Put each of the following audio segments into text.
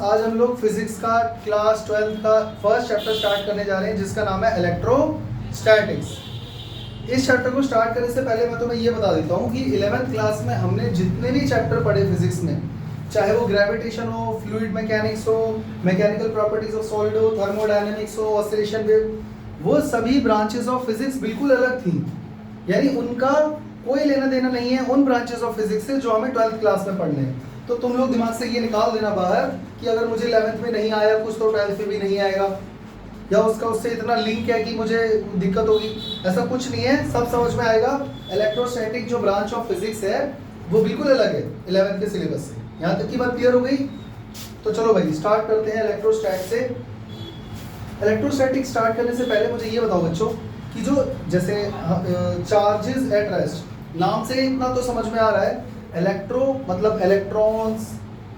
आज हम लोग फिजिक्स का क्लास 12 का फर्स्ट चैप्टर स्टार्ट करने जा रहे हैं जिसका नाम है इलेक्ट्रोस्टैटिक्स। इस चैप्टर को स्टार्ट करने से पहले मैं तुम्हें ये बता देता हूँ कि 11th क्लास में हमने जितने भी चैप्टर पढ़े फिजिक्स में, चाहे वो ग्रेविटेशन हो, फ्लूइड मैकेनिक्स हो, मैकेनिकल प्रॉपर्टीज ऑफ सॉलिड हो, थर्मोडायनेमिक्स हो, ऑसिलेशन वेव, वो सभी ब्रांचेस ऑफ फिजिक्स बिल्कुल अलग थी। यानी उनका कोई लेना देना नहीं है उन ब्रांचेस ऑफ फिजिक्स से जो हमें 12th क्लास में पढ़ने हैं। तो तुम लोग दिमाग से ये निकाल देना बाहर कि अगर मुझे 11th में नहीं आया कुछ तो 12th में भी नहीं आएगा, या उसका उससे इतना लिंक है कि मुझे दिक्कत होगी। ऐसा कुछ नहीं है, सब समझ में आएगा। इलेक्ट्रोस्टैटिक जो ब्रांच ऑफ फिजिक्स है वो बिल्कुल अलग है 11th के सिलेबस से। यहाँ तक की बात क्लियर हो गई? तो चलो भाई स्टार्ट करते हैं इलेक्ट्रोस्टैट से। इलेक्ट्रोस्टैटिक स्टार्ट करने से पहले मुझे ये बताओ बच्चों कि जो जैसे चार्जेस एट रेस्ट, नाम से इतना तो समझ में आ रहा है। इलेक्ट्रो मतलब electrons,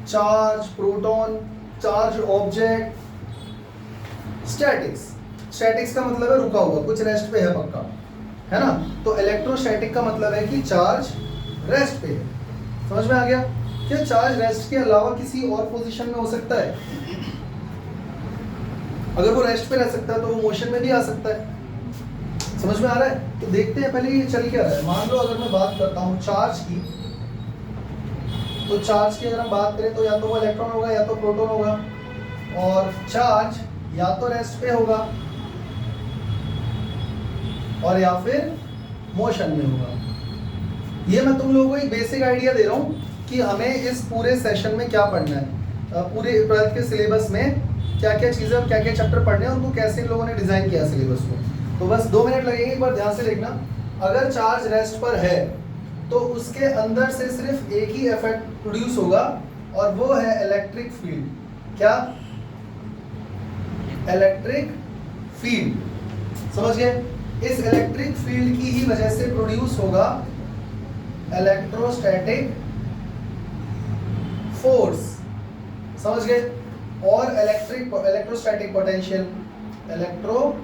charge proton, charge object. Statics, statics का मतलब है रुका हुआ, कुछ रेस्ट पे है पक्का, है ना। तो इलेक्ट्रोस्टैटिक का मतलब है कि चार्ज रेस्ट पे है। समझ में आ गया? क्या चार्ज रेस्ट के अलावा किसी और पोजीशन में हो सकता है? अगर वो रेस्ट पे रह सकता है तो वो मोशन में भी आ सकता है। समझ में आ रहा है? तो देखते हैं पहले ये चल क्या रहा है। मान लो अगर मैं बात करता हूँ चार्ज की, तो चार्ज की अगर हम बात करें तो या तो वो इलेक्ट्रॉन होगा या तो प्रोटॉन होगा, और चार्ज या तो रेस्ट पे होगा और या फिर मोशन में होगा। ये मैं तुम लोगों को एक बेसिक आइडिया दे रहा हूँ कि हमें इस पूरे सेशन में क्या पढ़ना है, पूरे 12th के सिलेबस में क्या क्या चीज़ें और क्या क्या चैप्टर पढ़ने हैं, उनको कैसे इन लोगों ने डिज़ाइन किया सिलेबस को। तो बस 2 मिनट लगेंगे, एक बार ध्यान से देखना। अगर चार्ज रेस्ट पर है तो उसके अंदर से सिर्फ एक ही इफेक्ट प्रोड्यूस होगा और वो है इलेक्ट्रिक फील्ड। क्या? Electric field. समझ गए? इस इलेक्ट्रिक फील्ड की ही वजह से प्रोड्यूस होगा इलेक्ट्रोस्टैटिक फोर्स। समझ गए? और इलेक्ट्रोस्टैटिक पोटेंशियल, इलेक्ट्रोस्टैटिक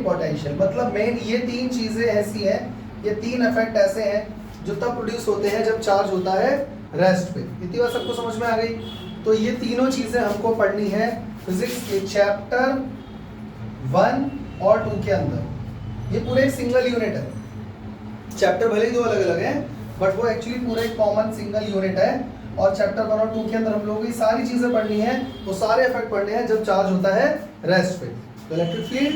पोटेंशियल मतलब मेन ये 3 चीजें ऐसी हैं, ये 3 इफेक्ट ऐसे हैं जो तब प्रोड्यूस होते हैं जब चार्ज होता है रेस्ट पे। इतनी बात सबको समझ में आ गई? तो ये तीनों चीजें हमको पढ़नी है फिजिक्स के चैप्टर 1 और 2 के अंदर। ये पूरे एक सिंगल यूनिट है। चैप्टर भले ही 2 अलग अलग हैं बट वो एक्चुअली पूरे कॉमन सिंगल यूनिट है। और चैप्टर 1 और 2 के अंदर हम लोगों की सारी चीजें पढ़नी है, वो सारे इफेक्ट पढ़ने हैं जब चार्ज होता है रेस्ट पे। तो इलेक्ट्रिक फील्ड,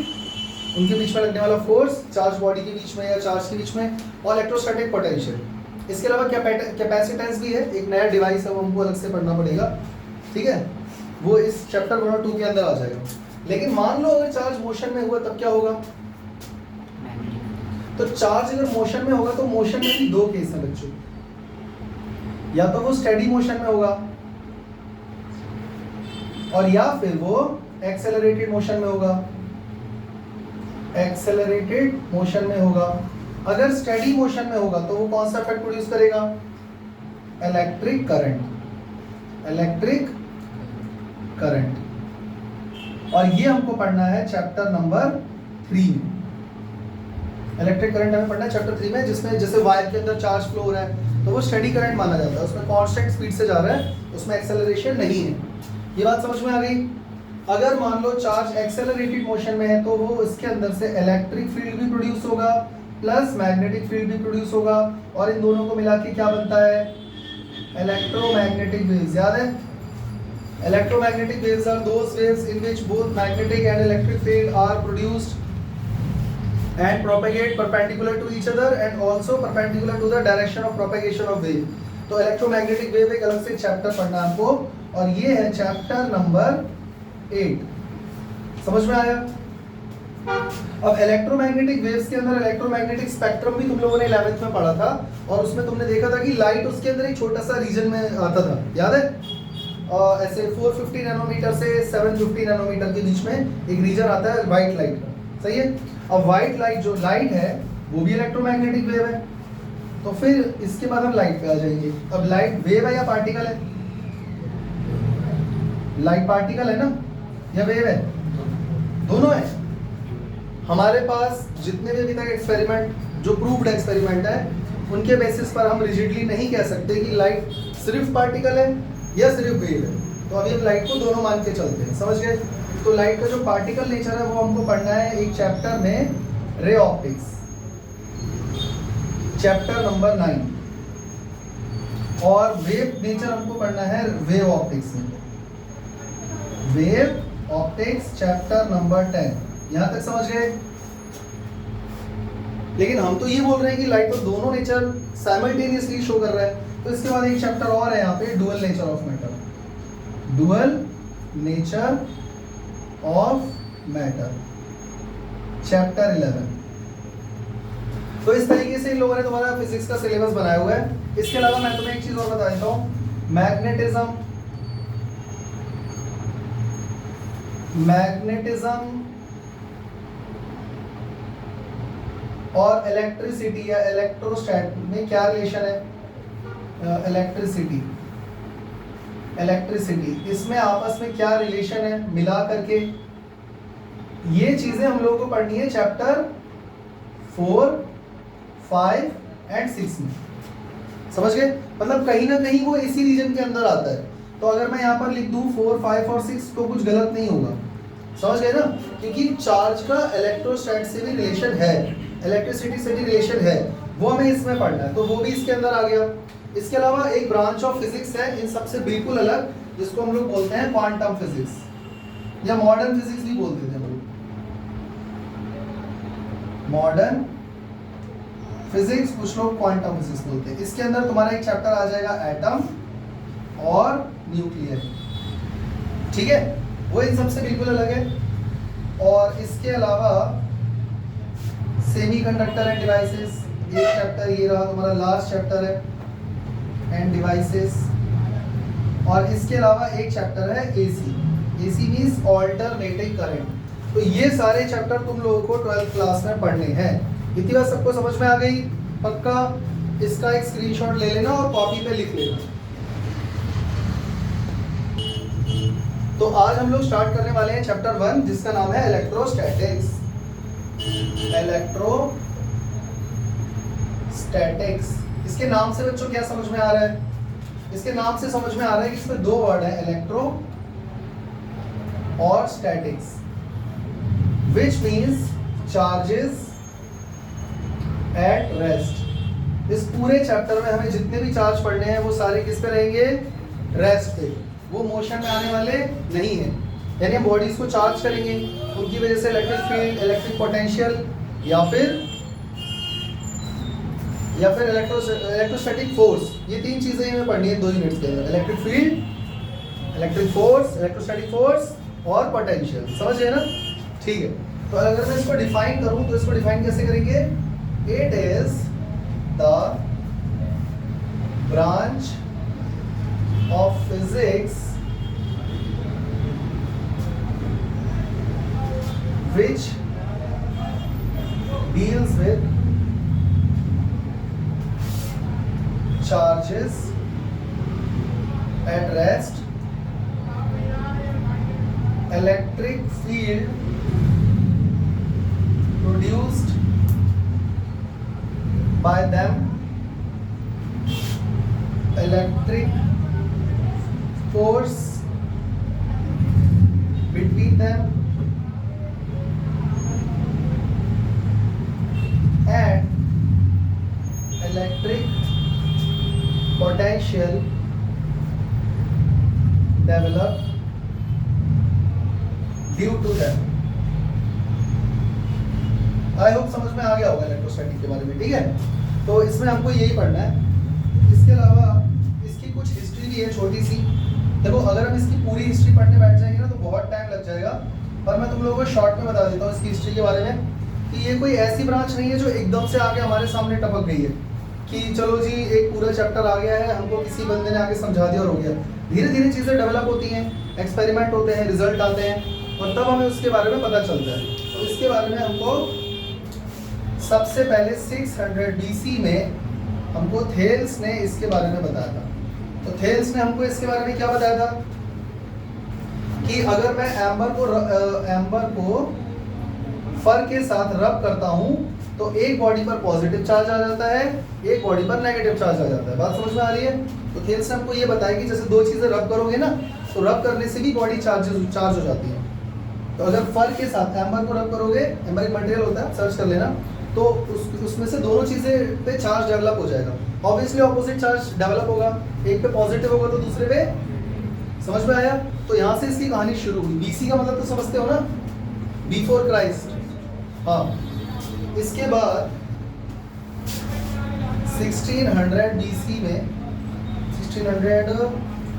उनके बीच में लगने वाला फोर्स, चार्ज बॉडी के बीच में या चार्ज के बीच में, और इलेक्ट्रोस्टैटिक पोटेंशियल। इसके अलावा कैपेसिटेंस भी है, एक नया डिवाइस है वो हमको अलग से पढ़ना पड़ेगा, ठीक है। वो इस चैप्टर 1 और 2 के अंदर आ जाएगा। लेकिन मान लो अगर चार्ज मोशन में हुआ तब क्या होगा? तो चार्ज अगर मोशन में होगा तो मोशन में भी 2 केस हैं बच्चों। या तो वो स्टेडी मोशन में होगा और या फिर वो एक्सेलरेटेड मोशन में होगा। एक्सेलरेटेड मोशन में होगा। अगर स्टेडी मोशन में होगा तो वो कौन सा इफेक्ट प्रोड्यूस करेगा? Electric current. Electric current. और ये हमको पढ़ना है चैप्टर नंबर 3 में। इलेक्ट्रिक करंट हमें पढ़ना है चैप्टर 3 में, जिसमें जैसे वायर के अंदर चार्ज फ्लो हो रहा है तो वो स्टेडी करंट माना जाता है, उसमें कांस्टेंट स्पीड से जा रहा है, उसमें एक्सेलरेशन नहीं है। ये बात समझ में आ गई? अगर मान लो चार्ज एक्सेलरेटेड मोशन में है तो वो इसके अंदर से इलेक्ट्रिक फील्ड भी प्रोड्यूस होगा प्लस मैग्नेटिक फील्ड भी प्रोड्यूस होगा, और इन दोनों को मिला के क्या बनता है? Electromagnetic waves. याद है? Electromagnetic waves are those waves in which both magnetic and electric field are produced and propagate perpendicular to each other and also perpendicular to the direction of propagation of wave। तो electromagnetic wave एक अलग से chapter पढ़ना है आपको, और ये है चैप्टर नंबर 8। समझ में आया? अब इलेक्ट्रोमैग्नेटिक वेव्स के अंदर इलेक्ट्रोमैग्नेटिक स्पेक्ट्रम भी तुम लोगों ने 11th में पढ़ा था, और उसमें तुमने देखा था कि लाइट उसके अंदर एक छोटा सा रीजन में आता था। याद है? ऐसे 450 नैनोमीटर से 750 नैनोमीटर के बीच में एक रीजन आता है व्हाइट लाइट का। सही है? अब व्हाइट लाइट जो लाइट है वो भी इलेक्ट्रोमैग्नेटिक वेव है। तो फिर इसके बाद हम लाइट पे आ जाएंगे। अब लाइट वेव है या पार्टिकल है? लाइट पार्टिकल है ना, या वेव है? दोनों है। हमारे पास जितने भी अभी तक एक्सपेरिमेंट जो प्रूव्ड एक्सपेरिमेंट है उनके बेसिस पर हम रिजिडली नहीं कह सकते कि लाइट सिर्फ पार्टिकल है या सिर्फ वेव है। तो अभी हम लाइट को दोनों मान के चलते हैं, समझ गए। तो लाइट का जो पार्टिकल नेचर है वो हमको पढ़ना है एक चैप्टर में, रे ऑप्टिक्स, चैप्टर नंबर 9। और वेव नेचर हमको पढ़ना है वेव ऑप्टिक्स में, वेव ऑप्टिक्स चैप्टर नंबर 10। यहां तक समझ गए। लेकिन हम तो ये बोल रहे हैं कि लाइट का दोनों नेचर साइमल्टेनियसली शो कर रहा है, तो इसके बाद एक चैप्टर और है यहाँ पे, dual nature of matter, dual nature of matter, chapter 11। तो इस तरीके से इन लोगों ने तुम्हारा फिजिक्स का सिलेबस बनाया हुआ है। इसके अलावा मैं तुम्हें एक चीज और बता देता हूँ, मैग्नेटिज्म, मैग्नेटिज्म और इलेक्ट्रिसिटी या इलेक्ट्रोस्टैट में क्या रिलेशन है। इलेक्ट्रिसिटी, इलेक्ट्रिसिटी इसमें आपस में क्या रिलेशन है मिला करके, ये चीजें हम लोगों को पढ़नी है चैप्टर 4, 5 एंड 6 में, समझ गए। मतलब कहीं ना कहीं वो इसी रीजन के अंदर आता है। तो अगर मैं यहाँ पर लिख दूँ 4, 5 और 6 तो कुछ गलत नहीं होगा, समझ गए ना, क्योंकि चार्ज का इलेक्ट्रोस्टैट से भी रिलेशन है, इलेक्ट्रिसिटी से भी रिलेशन है, वो हमें इसमें पढ़ना है, तो वो भी इसके अंदर आ गया। इसके अलावा एक ब्रांच ऑफ फिजिक्स है इन सबसे बिल्कुल अलग, जिसको हम लोग बोलते हैं क्वांटम फिजिक्स या मॉडर्न फिजिक्स भी बोलते थे हम लोग, मॉडर्न फिजिक्स, कुछ लोग क्वांटम फिजिक्स बोलते हैं। इसके अंदर तुम्हारा एक चैप्टर आ जाएगा एटम और न्यूक्लियर, ठीक है, वो इन सबसे बिल्कुल अलग है। और इसके अलावा सेमीकंडक्टर एंड डिवाइसेस, एक चैप्टर ये रहा तुम्हारा लास्ट चैप्टर है, एंड डिवाइसेस। और इसके अलावा एक चैप्टर है AC, AC means alternating current. तो ये सारे चैप्टर तुम लोगों को 12th क्लास में पढ़ने हैं। इतनी बात सबको समझ में आ गई? पक्का इसका एक स्क्रीनशॉट ले लेना और कॉपी पे लिख लेना। तो आज हम लोग स्टार्ट करने वाले हैं चैप्टर 1, जिसका नाम है इलेक्ट्रोस्टैटिक्स। इलेक्ट्रोस्टैटिक्स, इसके नाम से बच्चों क्या समझ में आ रहा है? इसके नाम से समझ में आ रहा है कि इसमें दो वर्ड है, इलेक्ट्रो और statics, which means charges at rest। इस पूरे चैप्टर में हमें जितने भी चार्ज पढ़ने हैं वो सारे किस पे रहेंगे? रेस्ट पे, वो मोशन में आने वाले नहीं है। यानी हम बॉडीज को चार्ज करेंगे, उनकी वजह से इलेक्ट्रिक फील्ड, इलेक्ट्रिक पोटेंशियल या फिर इलेक्ट्रोस्टैटिक फोर्स, ये तीन चीजें हमें पढ़नी है 2 यूनिट्स के अंदर, electric field, electric force, electrostatic force और पोटेंशियल, समझ गए ना? ठीक है। तो अगर मैं इसको डिफाइन करूं तो इसको डिफाइन कैसे करेंगे? It is the branch of physics which deals with charges at rest, electric field produced by them, electric force between them, and electric potential developed due to them। I hope समझ में आ गया होगा electrostatic के बारे में, ठीक है। तो इसमें हमको यही पढ़ना है। इसके अलावा इसकी कुछ हिस्ट्री भी है छोटी सी। देखो अगर हम इसकी पूरी हिस्ट्री पढ़ने बैठ जाएंगे ना तो बहुत टाइम लग जाएगा, पर मैं तुम लोगों को शॉर्ट में बता देता हूँ इसकी हिस्ट्री के बारे में कि ये कोई ऐसी ब्रांच नहीं है जो एकदम से आके हमारे सामने टपक गई है कि चलो जी एक पूरा चैप्टर आ गया है, हमको किसी बंदे ने आके समझा दिया और हो गया। धीरे धीरे चीज़ें डेवलप होती हैं, एक्सपेरिमेंट होते हैं, रिजल्ट आते हैं और तब हमें उसके बारे में पता चलता है। तो इसके बारे में हमको सबसे पहले 600 BC में हमको थेल्स ने इसके बारे में बताया था। तो थेल्स ने हमको इसके बारे में क्या बताया था कि अगर मैं एम्बर को फर के साथ रब करता हूं तो एक बॉडी पर पॉजिटिव चार्ज आ जाता है, एक बॉडी पर नेगेटिव चार्ज आ जाता है। बात समझ में आ रही है? तो थेल्स ने हमको ये बताया कि जैसे दो चीजें रब करोगे ना इसको रब करने से भी बॉडी चार्ज हो जाती है। तो अगर फर के साथ एम्बर को रब करोगे, एम्बर एक मटेरियल होता है, सर्च कर लेना, तो उसमें से दोनों चीज़ें पे चार्ज डेवलप हो जाएगा। ऑब्वियसली ऑपोजिट चार्ज डेवलप होगा, एक पे पॉजिटिव होगा तो दूसरे पे, समझ में आया? तो यहाँ से इसकी कहानी शुरू हुई। बीसी का मतलब तो समझते हो ना, बिफोर क्राइस्ट। हाँ, इसके बाद 1600 बीसी में, 1600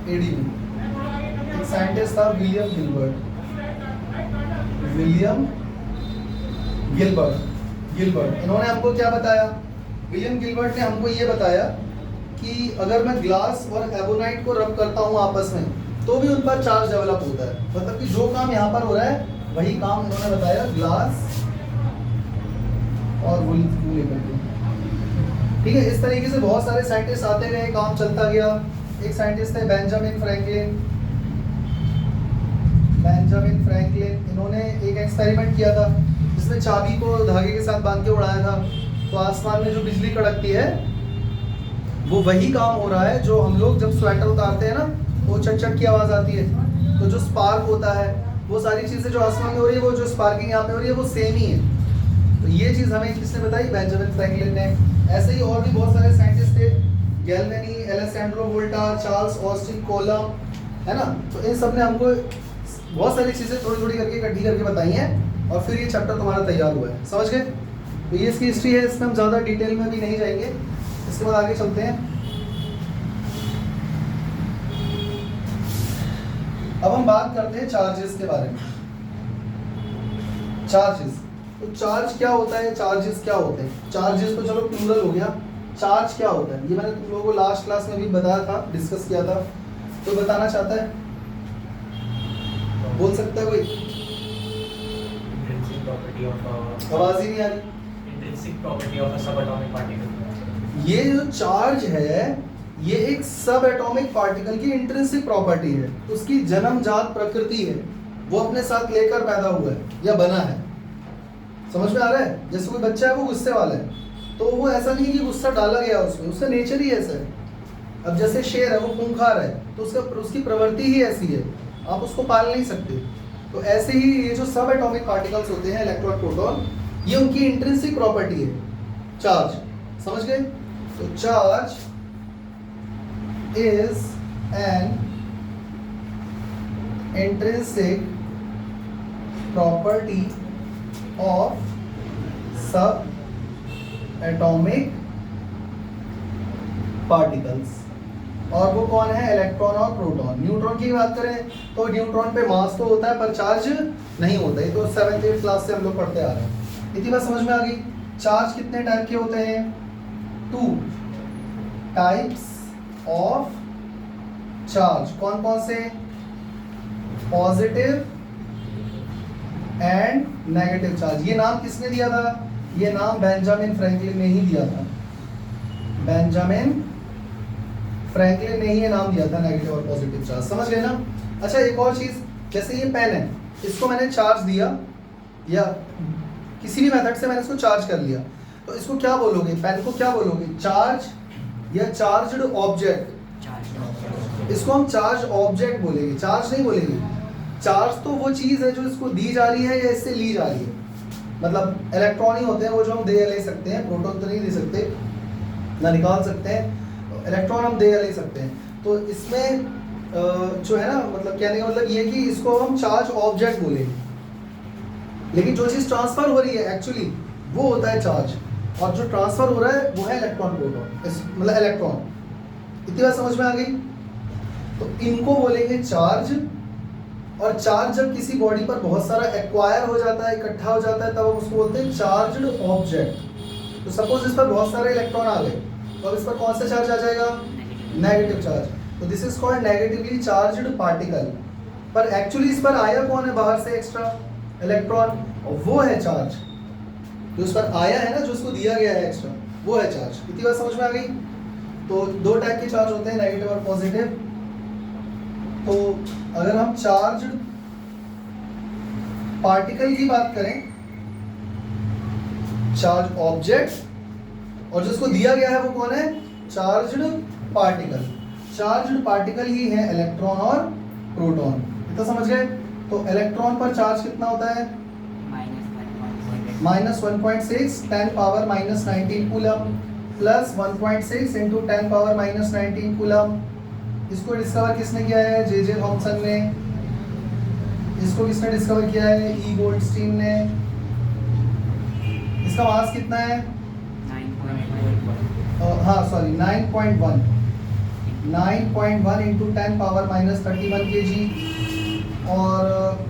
एडी में एक साइंटिस्ट था विलियम गिलबर्ट। इन्होंने हमको क्या बताया? विलियम गिलबर्ट ने हमको ये बताया कि अगर मैं ग्लास और एबोनाइट को रब करता हूँ आपस में तो भी उन पर चार्ज डेवलप होता है। मतलब कि जो काम यहाँ पर हो रहा है वही काम इन्होंने बताया ग्लास और वुल लेकर के। ठीक है, इस तरीके से बहुत सारे साइंटिस्ट आते गए, काम चलता गया। एक साइंटिस्ट थे बेंजामिन फ्रैंकलिन। इन्होंने एक एक्सपेरिमेंट किया था जिसमें चाबी को धागे के साथ बांध के उड़ाया था, तो आसमान में जो बिजली कड़कती है वो वही काम हो रहा है जो हम लोग जब स्वेटर उतारते हैं ना, वो चट चट की आवाज़ आती है, तो जो स्पार्क होता है, वो सारी चीज़ें जो आसमान में हो रही है, वो जो स्पार्किंग यहाँ पे हो रही है, वो सेम ही है। तो ये चीज़ हमें किसने बताई? बेंजामिन फ्रैंकलिन ने। ऐसे ही और भी बहुत सारे साइंटिस्ट थे, गैल्वेनी, एलेसैंड्रो वोल्टा, चार्ल्स ऑस्टिन कोलम, है ना। तो इन सब ने हमको बहुत सारी चीज़ें थोड़ी थोड़ी करके इकट्ठी करके बताई हैं, और फिर ये चैप्टर तुम्हारा तैयार हुआ है। समझ गए? तो ये इसकी हिस्ट्री है, इसमें हम ज़्यादा डिटेल में भी नहीं जाएंगे। इसके बाद आगे चलते हैं। अब हम बात करते हैं चार्जेस के बारे में। चार्जेस, तो चार्ज क्या होता है, चार्जेस क्या होते हैं? चार्जेस तो चलो प्लूरल हो गया, चार्ज क्या होता है ये मैंने तुम लोगों को लास्ट क्लास में भी बताया था, डिस्कस किया था। तो बताना चाहता है, बोल सकता है कोई? आवाज ही नहीं आ रही। इंट्रिंसिक प्रॉपर्टी ऑफ अ सब एटॉमिक पार्टिकल। ये जो चार्ज है ये एक सब एटॉमिक पार्टिकल की इंट्रिंसिक प्रॉपर्टी है, उसकी जन्मजात प्रकृति है, वो अपने साथ लेकर पैदा हुआ है या बना है। समझ में आ रहा है? जैसे कोई बच्चा है वो गुस्से वाला है, तो वो ऐसा नहीं कि गुस्सा डाला गया उसमें, उसका नेचर ही ऐसा है। अब जैसे शेर है वो खूंखार है, तो उसकी प्रवृत्ति ही ऐसी है, आप उसको पाल नहीं सकते। तो ऐसे ही ये जो सब एटॉमिक पार्टिकल्स होते हैं, इलेक्ट्रॉन, प्रोटॉन, ये उनकी इंट्रिंसिक प्रॉपर्टी है चार्ज। समझ गए? तो charge is an intrinsic property of subatomic particles। और वो कौन है? इलेक्ट्रॉन और प्रोटॉन। न्यूट्रॉन की बात करें तो न्यूट्रॉन पे मास तो होता है पर चार्ज नहीं होता है। तो 7th 8th क्लास से हम लोग पढ़ते आ रहे हैं। इतनी बात समझ में आ गई? चार्ज कितने टाइप के होते हैं? 2 टाइप्स ऑफ चार्ज। कौन कौन से? Positive and negative charge. ये नाम किसने दिया था? ये नाम बेंजामिन फ्रैंकलिन ने ही दिया था। बेंजामिन फ्रैंकलिन ने ही ये नाम दिया था, नेगेटिव और पॉजिटिव चार्ज। समझ गए ना? अच्छा, एक और चीज, जैसे ये पेन है, इसको मैंने चार्ज दिया या किसी भी मेथड से मैंने इसको चार्ज कर लिया, तो इसको क्या बोलोगे? पेन को क्या बोलोगे? चार्ज या चार्ज्ड ऑब्जेक्ट? इसको हम चार्ज ऑब्जेक्ट बोलेंगे, चार्ज नहीं बोलेंगे। चार्ज तो वो चीज है जो इसको दी जा रही है या इससे ली जा रही है। मतलब इलेक्ट्रॉन ही होते हैं वो जो हम दे या ले सकते हैं, प्रोटॉन तो नहीं दे सकते ना निकाल सकते हैं, इलेक्ट्रॉन हम दे या ले सकते हैं। तो इसमें जो है ना, मतलब कहने का मतलब ये कि इसको हम चार्ज ऑब्जेक्ट बोलेंगे, लेकिन जो चीज़ ट्रांसफर हो रही है एक्चुअली वो होता है चार्ज, और जो ट्रांसफर हो रहा है वो है इलेक्ट्रॉन प्रोटॉन, मतलब इलेक्ट्रॉन। इतनी बात समझ में आ गई? तो इनको बोलेंगे चार्ज। और चार्ज जब किसी बॉडी पर बहुत सारा एक्वायर हो जाता है, इकट्ठा हो जाता है, तब हम उसको बोलते हैं चार्ज्ड ऑब्जेक्ट। तो सपोज इस पर बहुत सारे इलेक्ट्रॉन आ गए, तो अब इस पर कौन सा चार्ज आ जाएगा? Negative charge. तो this is called negatively charged particle. पर एक्चुअली इस पर आया कौन है बाहर से एक्स्ट्रा? इलेक्ट्रॉन, और वो है चार्ज। जो इस पर आया है ना, जो उसको दिया गया है एक्स्ट्रा, वो है चार्ज। इतनी बात समझ में आ गई? तो 2 टाइप के चार्ज होते हैं, नेगेटिव और पॉजिटिव। तो अगर हम चार्ज्ड पार्टिकल की बात करें, चार्ज ऑब्जेक्ट, और जिसको दिया गया है वो कौन है? Charged particle. चार्ज्ड पार्टिकल ही है इलेक्ट्रॉन और प्रोटॉन। इतना समझ गए? तो इलेक्ट्रॉन पर चार्ज कितना होता है? -1.6 10 power -19 coulomb plus 1.6 into 10 power -19 coulomb. इसको डिस्कवर किसने किया है? जे थॉमसन ने। इसको किसने डिस्कवर किया है? ई गोल्डस्टीन ने। इसका मास कितना है? 9.1 इंटू 10 पावर -31 kg और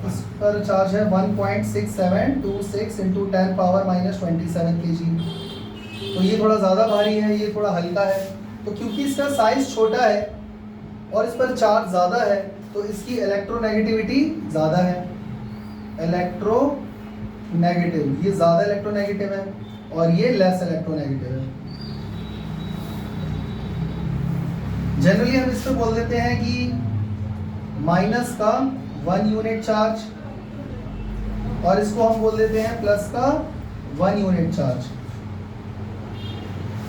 इस पर चार्ज है 1.6726 इंटू 10 पावर -27 kg। तो ये थोड़ा ज़्यादा भारी है, ये थोड़ा हल्का है। तो क्योंकि इसका साइज छोटा है और इस पर चार्ज ज़्यादा है तो इसकी इलेक्ट्रोनेगेटिविटी ज़्यादा है। इलेक्ट्रोनेगेटिव, ये ज़्यादा इलेक्ट्रोनेगेटिव है और ये लेस इलेक्ट्रोनेगेटिव है। जनरली हम इसको बोल देते हैं कि माइनस का 1 यूनिट चार्ज और इसको हम बोल देते हैं प्लस का 1 यूनिट चार्ज।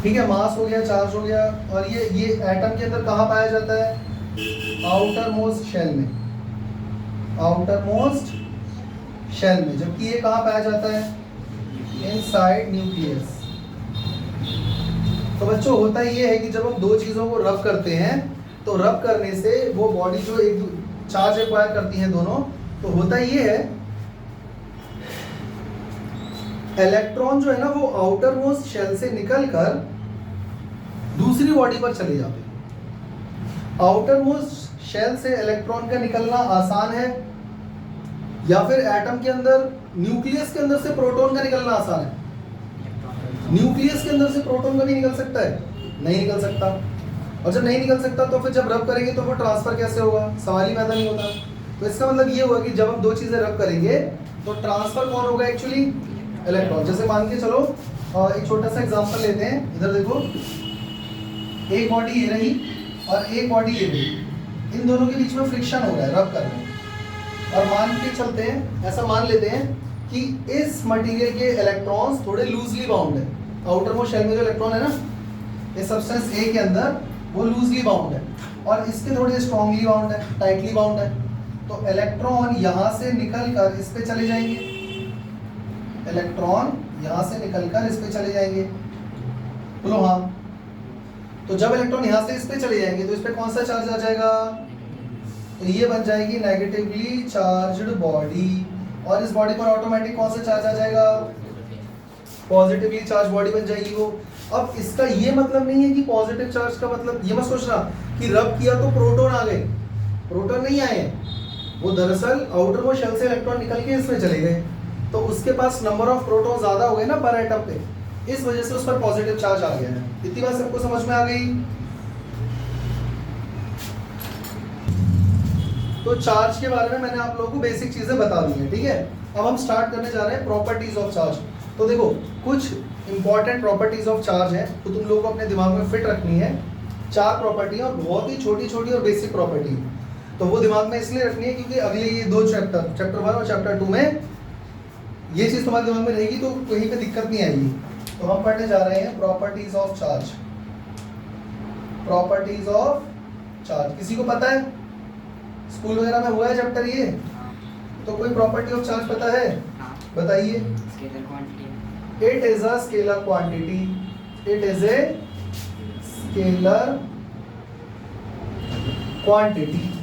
ठीक है, मास हो गया, चार्ज हो गया। और ये एटम के अंदर कहाँ पाया जाता है? आउटर मोस्ट शेल में, आउटर मोस्ट शेल में। जबकि ये कहाँ पाया जाता है? Inside nucleus. तो बच्चों होता ये है कि जब हम दो चीज़ों को रब करते हैं तो रब करने से वो बॉडी जो एक चार्ज एक्वायर करती हैं दोनों, तो होता ये है इलेक्ट्रॉन जो है ना वो आउटर मोस्ट शेल से निकलकर दूसरी बॉडी पर चले जाते हैं। आउटर मोस्ट शेल से इलेक्ट्रॉन का निकलना आसान है या फिर एटम के अंदर न्यूक्लियस के अंदर से प्रोटॉन का निकलना आसान है? न्यूक्लियस के अंदर से प्रोटॉन कभी निकल सकता है? नहीं निकल सकता। और जब नहीं निकल सकता तो फिर जब रब करेंगे तो वो ट्रांसफर कैसे होगा? सवाल ही पैदा नहीं होता। तो इसका मतलब ये हुआ कि जब हम दो चीजें रब करेंगे तो ट्रांसफर कौन होगा? Actually electron. जैसे मान के चलो एक छोटा सा एग्जांपल लेते हैं। इधर देखो, एक बॉडी ये रही और एक बॉडी ये रही। इन दोनों के बीच में फ्रिक्शन हो रहा है रब करने। और मान के चलते हैं, ऐसा मान लेते हैं कि इस मटेरियल के इलेक्ट्रॉन्स थोड़े लूजली बाउंड है। आउटर मोस्ट शेल में जो इलेक्ट्रॉन है ना, इस सब्सटेंस ए के अंदर, वो लूजली बाउंड है और इसके थोड़े स्ट्रांगली बाउंड है, टाइटली बाउंड है। तो इलेक्ट्रॉन यहाँ से निकलकर इस पे चले जाएंगे, इलेक्ट्रॉन यहाँ से निकलकर इस पे चले जाएंगे। बोलो हाँ। तो जब इलेक्ट्रॉन यहाँ से इस पे चले जाएंगे तो इस पे कौन सा चार्ज आ जाएगा? तो ये बन जाएगी नेगेटिवली चार्ज्ड बॉडी। और इस बॉडी पर ऑटोमेटिक कौन सा चार्ज आ जाएगा? पॉजिटिवली चार्ज बॉडी बन जाएगी वो। अब इसका ये मतलब नहीं है कि पॉजिटिव चार्ज का मतलब ये मत सोचना कि रब किया तो प्रोटॉन आ गए। प्रोटॉन नहीं आए, वो दरअसल आउटर मोस्ट शेल से इलेक्ट्रॉन निकल के इसमें चले गए। तो उसके पास नंबर ऑफ प्रोटॉन ज्यादा हो गए ना पर एटम पे, इस वजह से उस पर पॉजिटिव चार्ज आ गया है। इतनी बात सबको समझ में आ गई? तो चार्ज के बारे में मैंने आप लोगों को बेसिक चीजें बता दी हैं। ठीक है, अब हम स्टार्ट करने जा रहे हैं प्रॉपर्टीज ऑफ चार्ज। तो देखो कुछ इंपॉर्टेंट प्रॉपर्टीज ऑफ चार्ज है तो तुम लोगों को अपने दिमाग में फिट रखनी है। 4 प्रॉपर्टी और बहुत ही छोटी छोटी और बेसिक प्रॉपर्टी। तो वो दिमाग में इसलिए रखनी है क्योंकि अगले ये 2 चैप्टर, चैप्टर 1 और चैप्टर 2 में ये चीज़ तुम्हारे दिमाग में रहेगी तो कहीं पे दिक्कत नहीं आएगी। तो हम पढ़ने जा रहे हैं properties of charge. Properties of charge किसी को पता है? स्कूल वगैरह में हुआ है चैप्टर ये? तो कोई प्रॉपर्टी ऑफ चार्ज पता है? बताइए। It is a scalar quantity. It is a scalar quantity.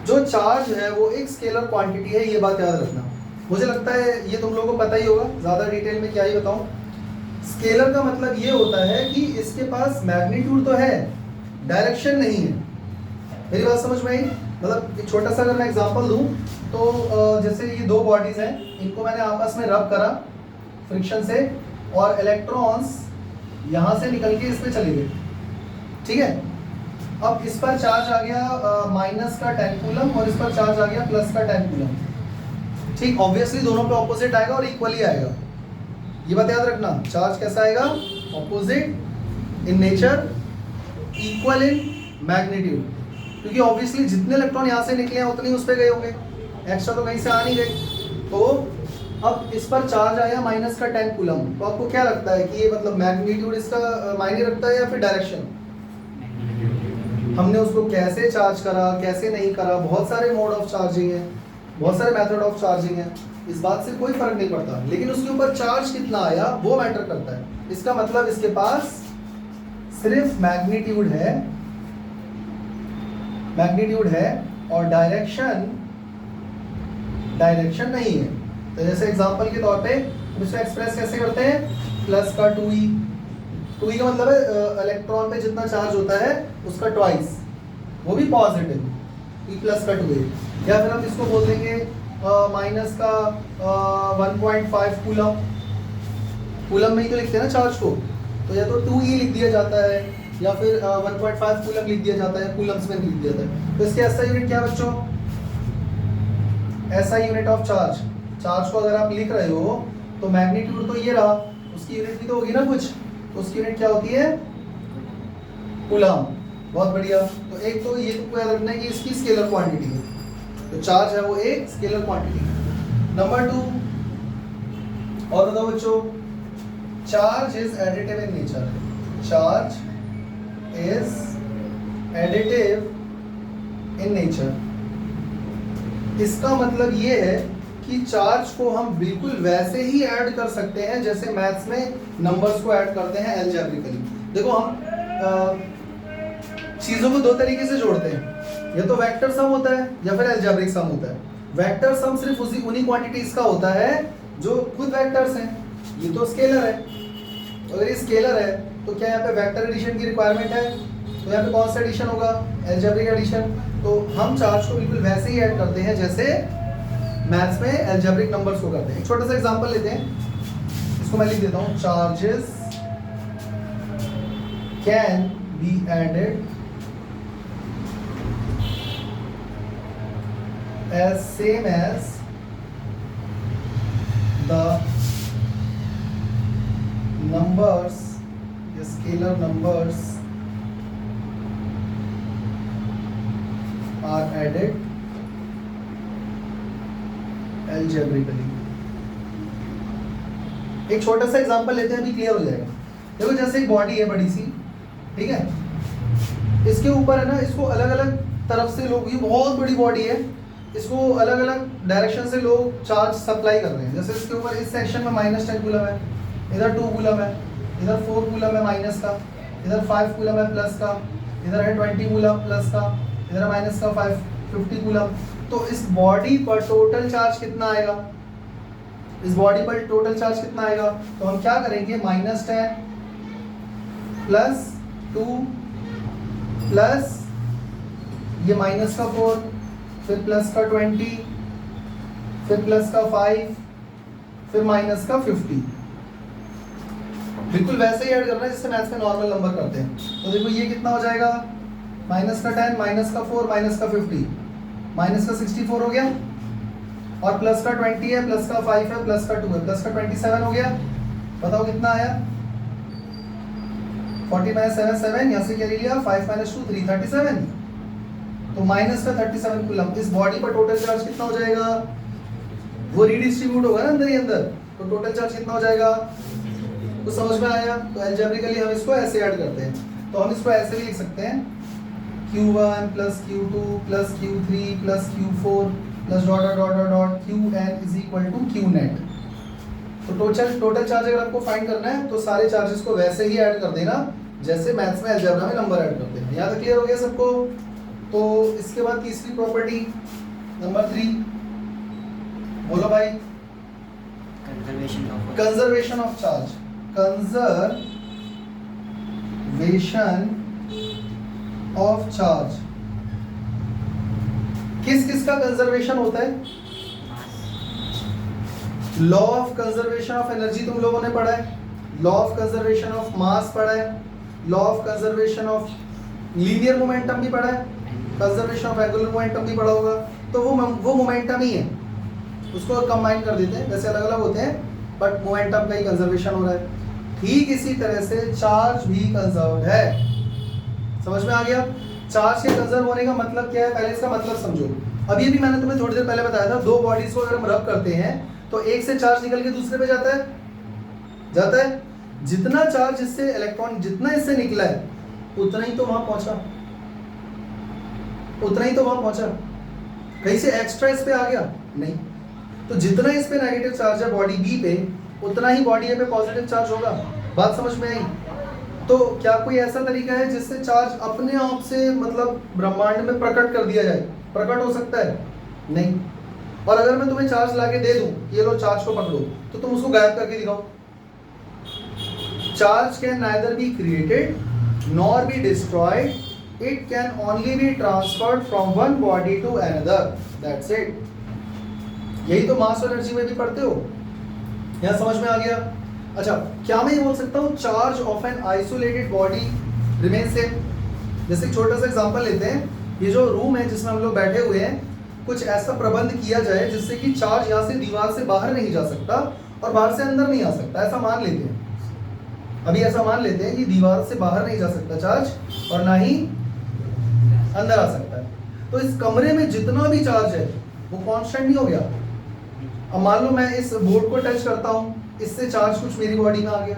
जो चार्ज है वो एक स्केलर क्वांटिटी है, ये बात याद रखना। मुझे लगता है ये तुम लोगों को पता ही होगा, ज्यादा डिटेल में क्या ही बताऊं। स्केलर का मतलब ये होता है कि इसके पास मैग्नीट्यूड तो है, डायरेक्शन नहीं है। मेरी बात समझ में आई? मतलब एक छोटा सा अगर मैं एग्जांपल दूं तो जैसे ये 2 बॉडीज हैं, इनको मैंने आपस में रब करा फ्रिक्शन से और इलेक्ट्रॉन्स यहाँ से निकल के इस पे चले गए। ठीक है, अब इस पर चार्ज आ गया माइनस का 10 कूलम और इस पर चार्ज आ गया प्लस का 10 कूलम। ठीक, ऑब्वियसली दोनों पे ऑपोजिट आएगा और इक्वली आएगा। ये बात याद रखना, चार्ज कैसा आएगा? Opposite in nature, equal in magnitude. क्योंकि ऑब्वियसली जितने इलेक्ट्रॉन यहाँ से निकले हैं उतने ही उस पर गए होंगे, एक्स्ट्रा तो कहीं से आ नहीं गए। तो अब इस पर चार्ज आया माइनस का 10 कूलम, तो आपको क्या लगता है कि ये मतलब मैग्नीट्यूड इसका मायने रखता है या फिर डायरेक्शन? हमने उसको कैसे चार्ज करा, कैसे नहीं करा, बहुत सारे मोड ऑफ चार्जिंग है, बहुत सारे मेथड ऑफ चार्जिंग है, इस बात से कोई फर्क नहीं पड़ता, लेकिन उसके ऊपर चार्ज कितना आया वो मैटर करता है। इसका मतलब इसके पास सिर्फ मैग्नीट्यूड है और डायरेक्शन नहीं है। तो जैसे एग्जांपल के तौर पे हम इसको एक्सप्रेस कैसे करते हैं, प्लस का 2e का मतलब है इलेक्ट्रॉन पे जितना चार्ज होता है उसका ट्वाइस, वो भी पॉजिटिव, e प्लस का 2a। या फिर हम इसको बोल देंगे माइनस का 1.5 कूलम में ही तो लिखते हैं ना चार्ज को, तो या तो 2e लिख दिया जाता है या फिर 1.5 कूलम लिख दिया जाता है, कूलम्स में लिख दिया जाता है। तो इसके ऐसा यूनिट क्या बच्चों, ऐसा यूनिट ऑफ चार्ज को अगर आप लिख रहे हो तो मैग्नीट्यूड तो ये रहा, उसकी यूनिट भी तो होगी ना कुछ, तो उसकी यूनिट क्या होती है, कूलम। बहुत बढ़िया। तो एक तो ये तो याद रखना है कि इसकी स्केलर क्वांटिटी है, तो चार्ज है वो एक स्केलर क्वांटिटी है। नंबर 2 और बताओ बच्चों, charge is additive in nature, charge is additive in nature. इसका मतलब ये है कि चार्ज को हम बिल्कुल वैसे ही ऐड कर सकते हैं जैसे मैथ्स में नंबर्स को ऐड करते हैं अलजेब्रिकली। देखो हम चीजों को दो तरीके से जोड़ते हैं, या तो वेक्टर सम होता है या फिर अलजेब्रिक सम होता है। वेक्टर सम सिर्फ उन्हीं क्वांटिटीज का होता है जो खुद वेक्टर्स हैं, ये तो स्केलर है। अगर ये स्केलर है तो क्या यहाँ पे वेक्टर एडिशन की रिक्वायरमेंट है, तो यहाँ पे कौन सा एडिशन होगा, अलजेब्रिक एडिशन। तो हम चार्ज को बिल्कुल वैसे ही ऐड करते हैं जैसे मैथ्स में अलजेब्रिक नंबर्स को करते हैं। एक छोटा सा एग्जांपल लेते हैं, इसको मैं लिख देता हूँ, charges can be added as same as the numbers, the scalar numbers are added algebraically। एक छोटा सा एग्जांपल लेते हैं, अभी क्लियर हो जाएगा। देखो जैसे एक बॉडी है बड़ी सी, ठीक है, इसके ऊपर है ना, इसको अलग अलग तरफ से लोग, ये बहुत बड़ी बॉडी है, इसको अलग अलग डायरेक्शन से लोग चार्ज सप्लाई कर रहे हैं। जैसे इसके ऊपर इस सेक्शन में -10 कूलम है, इधर 2 कूलम है, इधर 4 कूलम है माइनस का, इधर 5 कूलम है प्लस का, इधर है 20 कूलम प्लस का, इधर माइनस का 50 कूलम। तो इस बॉडी पर टोटल चार्ज कितना आएगा, इस बॉडी पर टोटल चार्ज कितना आएगा, तो हम क्या करेंगे, -10 प्लस 2 प्लस ये माइनस का 4, फिर प्लस का 20, फिर प्लस का 5, फिर माइनस का 50। बिल्कुल वैसे ही ऐड करना है जैसे मैथ्स में नॉर्मल नंबर करते हैं। तो देखो ये कितना हो जाएगा, माइनस का 10, माइनस का 4, माइनस का 50, माइनस का 64 हो गया, और प्लस का 20 है, प्लस का 5 है, प्लस का 2 है, प्लस का 27 हो गया। बताओ कितना आया, 40 - 7 7, यहाँ से क्या ले लिया, 5 - 2 3 37, तो माइनस का 37 कूलम। इस बॉडी पर टोटल चार्ज कितना हो जाएगा, वो रीडिस्ट्रीब्यूट होगा ना अंदर ही अंदर, तो टोटल चार्ज कितना हो जाएगा, तो समझ में आया। तो अलजेब्रिकली हम इसको ऐसे ऐड करते हैं, तो हम इसको ऐसे भी लिख सकते हैं, Q1 plus Q2 plus Q3 plus Q4 plus dot dot dot dot Qn is equal to Qnet। तो टोटल चार्ज अगर आपको फाइंड करना है तो सारे चार्जेस को वैसे ही ऐड कर देना जैसे मैथ्स में अलजेब्रा में नंबर ऐड करते हैं। यहाँ तक क्लियर हो गया सबको। तो इसके बाद तीसरी प्रॉपर्टी नंबर 3, बोलो भाई, conservation of charge. Conservation of charge, किस का कंजर्वेशन होता है, law of conservation of energy तुम लोगों ने पढ़ा है, लॉ ऑफ कंजर्वेशन ऑफ मास पढ़ा है, law of conservation of linear momentum भी पढ़ा है, कंजर्वेशन ऑफ एंगुलर मोमेंटम भी पढ़ा होगा। तो वो मोमेंटम ही है, उसको कंबाइन कर देते हैं, वैसे अलग अलग होते हैं बट मोमेंटम का ही कंजर्वेशन हो रहा है। ठीक इसी तरह से चार्ज भी कंजर्व्ड है। समझ में आ गया। चार्ज के कंजर्व होने का मतलब क्या है, पहले इसका मतलब समझो। अभी भी मैंने तुम्हें थोड़ी देर पहले बताया था, दो बॉडीज को अगर हम रब करते हैं तो एक से चार्ज निकल के दूसरे पे जाता है। जितना चार्ज इससे, इलेक्ट्रॉन जितना इससे निकला है उतना ही तो वहां पहुंचा। उतना ही तो वहां पहुंचा, कहीं से एक्स्ट्रा इस पे आ गया नहीं। तो जितना इस पे नेगेटिव चार्ज है बॉडी बी पे, उतना ही बॉडी ए पे पॉजिटिव चार्ज होगा। बात समझ में आई? तो क्या कोई ऐसा तरीका है जिससे चार्ज अपने आप से मतलब ब्रह्मांड में प्रकट कर दिया जाए? प्रकट हो सकता है? नहीं। और अगर मैं तुम्हें चार्ज लाके दे दूं, ये लो चार्ज को पकड़ो, तो तुम उसको गायब करके दिखाओ। Charge can neither be created nor be destroyed, it can only be transferred from one body to another, that's it. यही तो मास और एनर्जी में भी पढ़ते हो। यहां समझ में आ गया? अच्छा, क्या मैं ये बोल सकता हूँ charge of an isolated body remain same? जैसे एक छोटा सा एग्जांपल लेते हैं, ये जो रूम है जिसमें हम लोग बैठे हुए हैं, कुछ ऐसा प्रबंध किया जाए जिससे कि चार्ज यहाँ से दीवार से बाहर नहीं जा सकता और बाहर से अंदर नहीं आ सकता। ऐसा मान लेते हैं, अभी ऐसा मान लेते हैं कि दीवार से बाहर नहीं जा सकता चार्ज और ना ही अंदर आ सकता है। तो इस कमरे में जितना भी चार्ज है वो कांस्टेंट नहीं हो गया। अब मान लो मैं इस बोर्ड को टच करता हूँ, इससे चार्ज कुछ मेरी बॉडी में आ गया,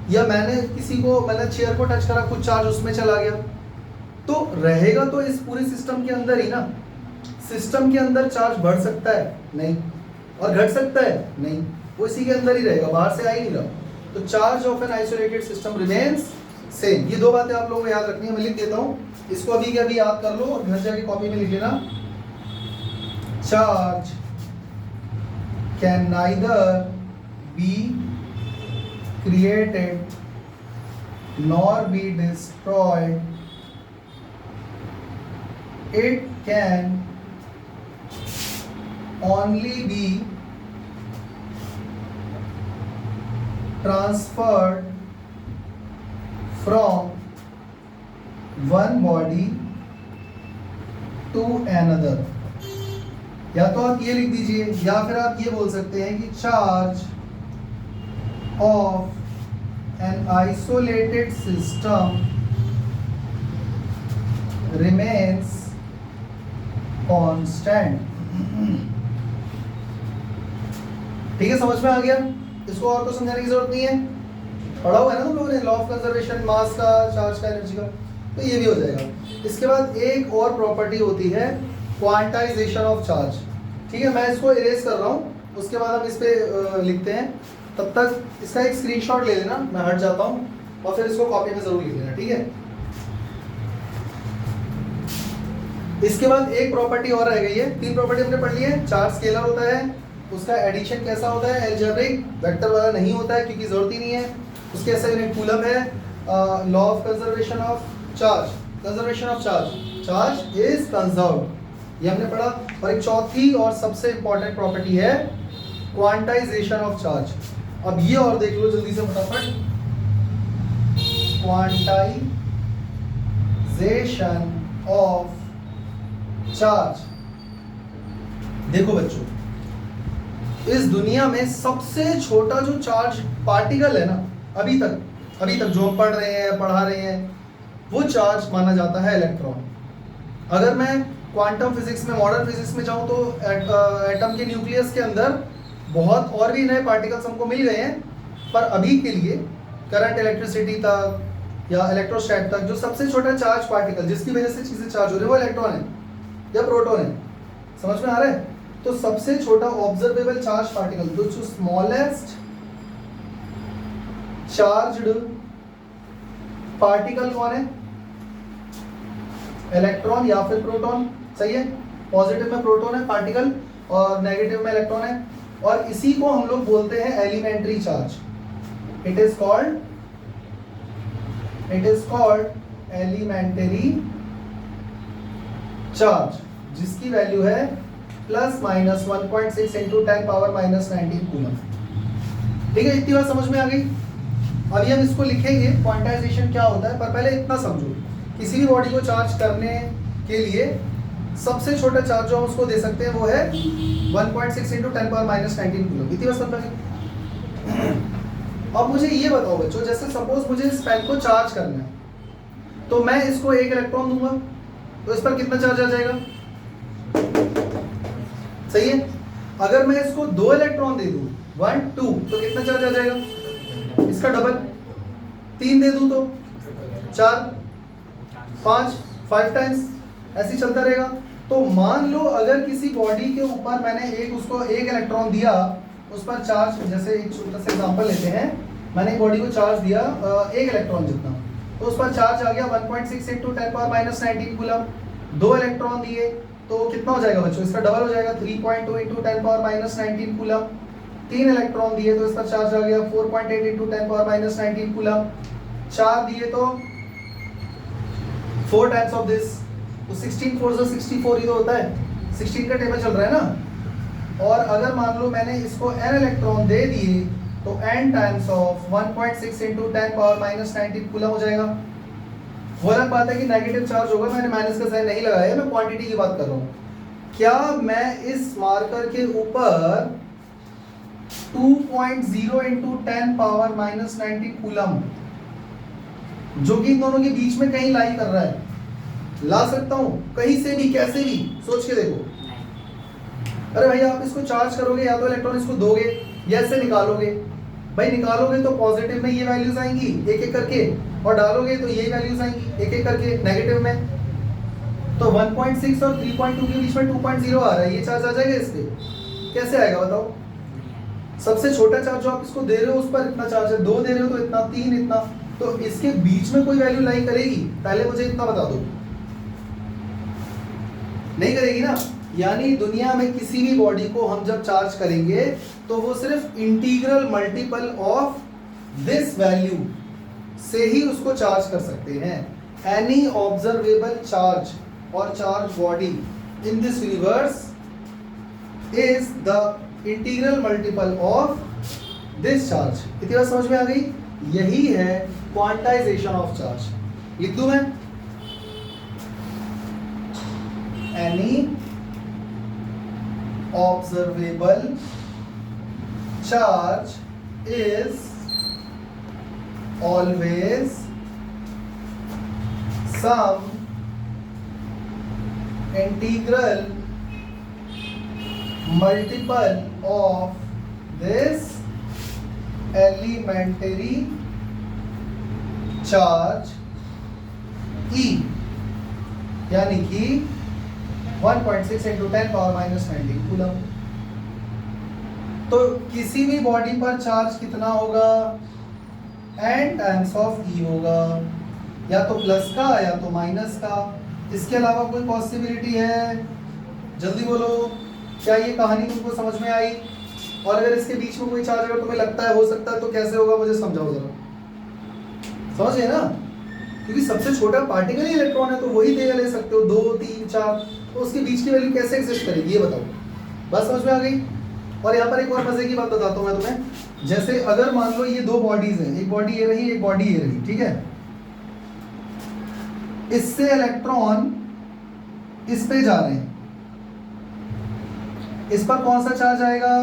या मैंने किसी को मतलब चेयर को टच करा, कुछ चार्ज उसमें चला गया, तो रहेगा तो इस पूरे सिस्टम के अंदर ही ना। सिस्टम के अंदर चार्ज बढ़ सकता है? नहीं। और घट सकता है? नहीं। वो इसी के अंदर ही रहेगा, बाहर से आ ही नहीं रहा। तो charge of an isolated system remains same. ये दो बातें आप लोगों को याद रखनी है, मैं लिख देता हूँ इसको, अभी के अभी याद कर लो और घर जाके कॉपी में लिख लेना। Charge can neither be created nor be destroyed, it can only be transferred from one body to another। या तो आप ये लिख दीजिए, या फिर आप ये बोल सकते हैं कि charge of an isolated system remains constant. ठीक है, समझ में आ गया? इसको और तो समझाने की जरूरत नहीं है, पढ़ा हुआ है ना तुम लोगों ने, लॉ ऑफ कंजर्वेशन, मास का, चार्ज का, एनर्जी का, तो ये भी हो जाएगा। इसके बाद एक और प्रॉपर्टी होती है क्वांटाइजेशन ऑफ चार्ज। ठीक है, मैं इसको इरेज कर रहा हूँ, उसके बाद हम इस पे लिखते हैं। तब तक इसका एक स्क्रीनशॉट ले लेना, मैं हट जाता हूँ, और फिर इसको कॉपी में जरूर लिख लेना। ठीक है, इसके बाद एक प्रॉपर्टी और रह गई है। तीन प्रॉपर्टी हमने पढ़ ली है। चार्ज स्केलर होता है, उसका एडिशन कैसा होता है, अलजेब्रिक, वेक्टर वाला नहीं होता है क्योंकि जरूरत ही नहीं है। उसके ऐसा यूनिट कूलम है। Law of conservation of charge, conservation of charge, charge is conserved, ये हमने पढ़ा। और एक चौथी और सबसे इंपॉर्टेंट प्रॉपर्टी है क्वांटाइजेशन ऑफ चार्ज। अब ये और देख लो जल्दी से फटाफट, क्वांटाइजेशन ऑफ चार्ज। देखो बच्चों, इस दुनिया में सबसे छोटा जो चार्ज पार्टिकल है ना, अभी तक जो हम पढ़ रहे हैं, पढ़ा रहे हैं, वो चार्ज माना जाता है इलेक्ट्रॉन। अगर मैं क्वांटम फिजिक्स में, मॉडर्न फिजिक्स में जाऊं तो एटम के न्यूक्लियस के अंदर बहुत और भी नए पार्टिकल्स हमको मिल गए हैं, पर अभी के लिए करंट इलेक्ट्रिसिटी तक या इलेक्ट्रोस्टैट तक जो सबसे छोटा चार्ज पार्टिकल जिसकी वजह से चीजें चार्ज हो रही है वो इलेक्ट्रॉन है या प्रोटॉन है। समझ में आ रहा है? तो सबसे छोटा ऑब्जर्वेबल चार्ज पार्टिकल, जो स्मॉलेस्ट चार्ज्ड पार्टिकल कौन है? इलेक्ट्रॉन या फिर प्रोटॉन। सही है, पॉजिटिव में प्रोटॉन है पार्टिकल और नेगेटिव में इलेक्ट्रॉन है, और इसी को हम लोग बोलते हैं elementary charge. It is called elementary charge, जिसकी वैल्यू है plus minus 1.6 into 10 power minus 19 coulomb. ठीक है, इतनी बात समझ में आ गई। अभी हम इसको लिखेंगे क्वांटाइजेशन क्या होता है, पर पहले इतना समझो, किसी भी बॉडी को चार्ज करने के लिए सबसे छोटा चार्ज जो हम उसको दे सकते हैं वो है 1.6 इंटू 10 पावर माइनस 19 कूलम। इतनी बात समझ में आ गई। अब मुझे ये बताओ बच्चों, जैसे सपोज मुझे इस पेन को चार्ज करना है, तो मैं इसको एक इलेक्ट्रॉन दूंगा, तो इस पर कितना चार्ज आ जाएगा? सही है। अगर मैं इसको 2 इलेक्ट्रॉन दे दूं, 1 2, तो कितना चार्ज आ जाएगा? इसका डबल। 3 दे दूं तो 4 5 टाइम्स, ऐसे ही चलता रहेगा। तो मान लो अगर किसी बॉडी के ऊपर मैंने उसको एक इलेक्ट्रॉन दिया, उस पर चार्ज, जैसे एक छोटा सा एग्जांपल लेते हैं, मैंने एक बॉडी को चार्ज दिया एक इलेक्ट्रॉन जितना, तो उस पर चार्ज आ गया 1.6 × 10⁻19 कूलम। 2 इलेक्ट्रॉन दिए तो कितना हो जाएगा बच्चों, इसका डबल हो जाएगा 3.2 × 10⁻19 कूलम। 3 इलेक्ट्रॉन दिए तो इसका चार्ज आ गया 4.8 × 10⁻19 कूलम। 4 दिए तो 4 टाइम्स ऑफ दिस, तो 16 4 से 64 ही तो होता है, 16 का टेबल चल रहा है ना। और अगर मान लो मैंने इसको n इलेक्ट्रॉन दे दिए तो n टाइम्स ऑफ 1.6 × 10⁻19 कूलम हो जाएगा। वो अलग बात है कि नेगेटिव चार्ज होगा, मैंने माइनस का साइन नहीं लगाया, मैं क्वांटिटी की बात कर रहा हूँ। क्या मैं इस मार्कर के ऊपर 2.0 × 10⁻19 कूलम, जो कि इन दोनों के बीच में कहीं लाई कर रहा है, ला सकता हूँ कहीं से भी, कैसे भी? सोच के देखो। अरे भाई आप इसको चार्ज करोगे, या तो इलेक्ट्रॉन इसको दोगे या इससे निकालोगे। भाई निकालोगे तो पॉजिटिव में ये वैल्यूज आएंगी एक एक करके, और डालोगे तो ये वैल्यूज आएंगी एक एक करके नेगेटिव में। तो 1.6 और 3.2 के बीच में 2.0 आ रहा है, ये चार्ज आ जाएगा इस पे? कैसे आएगा बताओ? सबसे छोटा चार्ज जो आप इसको दे रहे हो उस पर इतना चार्ज है, 2 दे रहे हो तो इतना, 3 इतना, तो इसके बीच में कोई वैल्यू लाई करेगी? पहले मुझे इतना बता दो। नहीं करेगी ना। यानी दुनिया में किसी भी बॉडी को हम जब चार्ज करेंगे तो वो सिर्फ integral multiple of this value से ही उसको चार्ज कर सकते हैं। एनी ऑब्जर्वेबल चार्ज और charge body in this universe is the integral multiple of this charge. इतनी बात समझ में आ गई? यही है क्वांटाइजेशन ऑफ चार्ज। लिख दूं मैं? Any observable charge is always some integral multiple of this elementary charge E, यानी कि 1.6 × 10⁻19 कूलम। तो किसी भी बॉडी पर चार्ज कितना होगा? n टाइम्स ऑफ E होगा, या तो प्लस का या तो माइनस का। इसके अलावा कोई पॉसिबिलिटी है? जल्दी बोलो, क्या ये कहानी तुमको समझ में आई? और अगर इसके बीच में कोई चार्ज अगर तुम्हें लगता है हो सकता है तो कैसे होगा, मुझे समझाओ जरा। समझ गए ना? क्योंकि सबसे छोटा पार्टिकल ही इलेक्ट्रॉन है, तो वही दे ले सकते हो, 2 3 4, तो उसके बीच की वैल्यू कैसे एग्जिस्ट करेगी ये बताओ। बात समझ में आ गई? और यहाँ पर एक और मजे की बात बताता हूँ मैं तुम्हें। जैसे अगर मान लो ये 2 बॉडीज हैं, एक बॉडी ये रही, एक बॉडी ये रही, ठीक है? इससे इलेक्ट्रॉन इस पे जा रहे हैं, इस पर कौन सा चार्ज आएगा?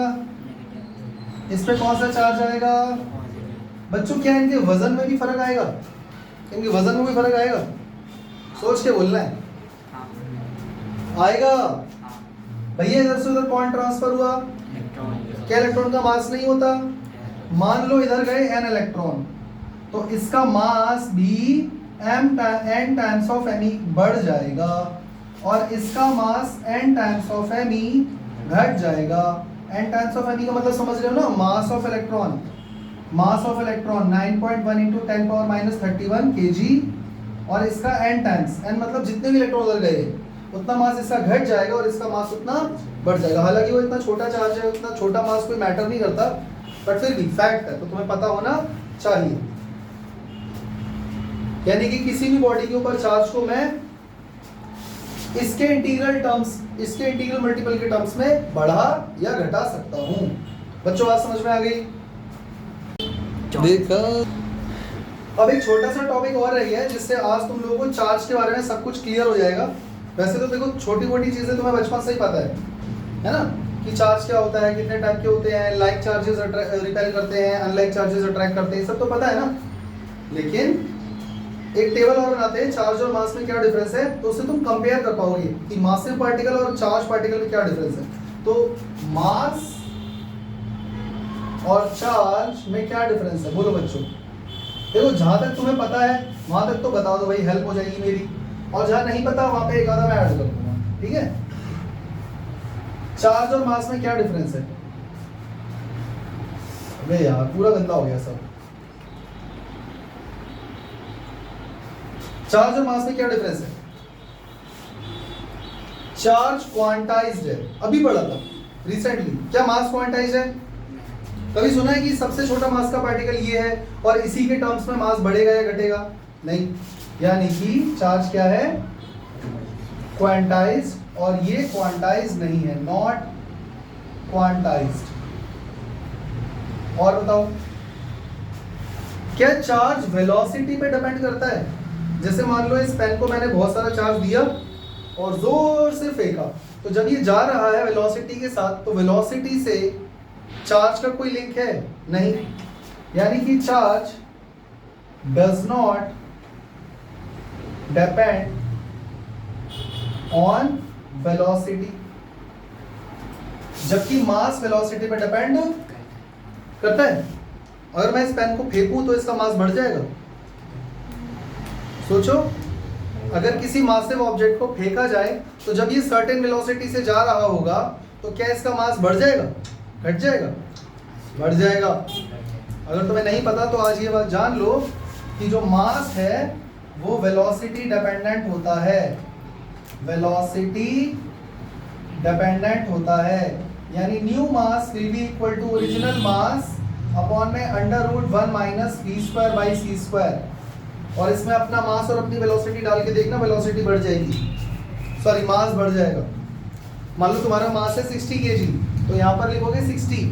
इस पे कौन सा चार्ज आएगा? बच्चों क्या इनके वजन में भी फर्क आएगा? इनके वजन में भी फर्क आएगा? सोच के बोलना है। आएगा भैया। इधर से उधर कौन ट्रांसफर हुआ? क्या इलेक्ट्रॉन का मास नहीं होता? मान लो इधर गए n इलेक्ट्रॉन, तो इसका मास भी n टाइम्स ऑफ me बढ़ जाएगा, और इसका मास n टाइम्स ऑफ me घट जाएगा। n टाइम्स ऑफ me का मतलब समझ रहे हो ना? Mass of electron, mass of electron 9.1 × 10⁻31 kg, और इसका n टाइम्स, n मतलब जितने भी इलेक्ट्रॉन उधर गए उतना मास इसका घट जाएगा और इसका मास उतना बढ़ जाएगा। हालांकि वो इतना छोटा चार्ज है, उतना छोटा मास कोई मैटर नहीं करता, बट फिर भी फैक्ट है, तो तुम्हें पता होना चाहिए। यानी कि किसी भी बॉडी के ऊपर चार्ज को मैं इसके इंटीग्रल टर्म्स, इसके इंटीग्रल मल्टीपल के टर्म्स में बढ़ा या घटा सकता हूं। बच्चों बात समझ में आ गई? देखा। अब एक छोटा सा टॉपिक और रही है जिससे आज तुम लोगों को चार्ज के बारे में सब कुछ क्लियर हो जाएगा। वैसे तो देखो छोटी मोटी चीजें तुम्हें बचपन से ही पता है ना, कि चार्ज क्या होता है, कितने टाइप के होते हैं, लाइक चार्जेस रिपेल करते हैं, अनलाइक चार्जेस अट्रैक्ट करते हैं, सब तो पता है ना। लेकिन एक टेबल और बनाते हैं, चार्ज और मास में क्या डिफरेंस है, तो उससे तुम कंपेयर कर पाओगे कि मासिव पार्टिकल और चार्ज पार्टिकल में क्या डिफरेंस है। तो मास और चार्ज में क्या डिफरेंस है, बोलो बच्चों। देखो जहां तक तुम्हें पता है वहां तक तो बता दो भाई, हेल्प हो जाएगी मेरी। और जहां नहीं पता वहां पे एक आधा मैं ऐड कर दूंगा, ठीक है। चार्ज और मास में क्या डिफरेंस है? अबे यार पूरा गंदा हो गया सब। चार्ज और मास में क्या डिफरेंस है? चार्ज क्वांटाइज्ड है, अभी पढ़ा था रिसेंटली। क्या मास क्वांटाइज्ड है? कभी सुना है कि सबसे छोटा मास का पार्टिकल ये है और इसी के टर्म्स में मास बढ़ेगा या घटेगा? नहीं। यानी कि चार्ज क्या है? क्वांटाइज्ड, और ये क्वांटाइज्ड नहीं है, नॉट क्वांटाइज्ड। और बताओ, क्या चार्ज वेलोसिटी पे डिपेंड करता है? जैसे मान लो इस पेन को मैंने बहुत सारा चार्ज दिया और जोर से फेंका, तो जब ये जा रहा है वेलोसिटी के साथ, तो वेलोसिटी से चार्ज का कोई लिंक है? नहीं। यानी कि charge does not depend on velocity, जबकि मास वेलोसिटी पे डिपेंड करता है। अगर मैं इस पेन को फेंकूं तो इसका मास बढ़ जाएगा? सोचो, अगर किसी मासिव ऑब्जेक्ट को फेंका जाए तो जब ये सर्टेन वेलोसिटी से जा रहा होगा तो क्या इसका मास बढ़ जाएगा, घट जाएगा? बढ़ जाएगा। अगर तुम्हें नहीं पता तो आज ये बात जान लो कि जो मास है वो वेलोसिटी डिपेंडेंट होता है, वेलोसिटी डिपेंडेंट होता है। यानी new mass will be equal to original mass upon में √1 माइनस v²/c²। और इसमें अपना मास और अपनी वेलोसिटी डाल के देखना, वेलोसिटी बढ़ जाएगी, सॉरी मास बढ़ जाएगा। मान लो तुम्हारा मास है 60 kg, तो यहाँ पर लिखोगे 60,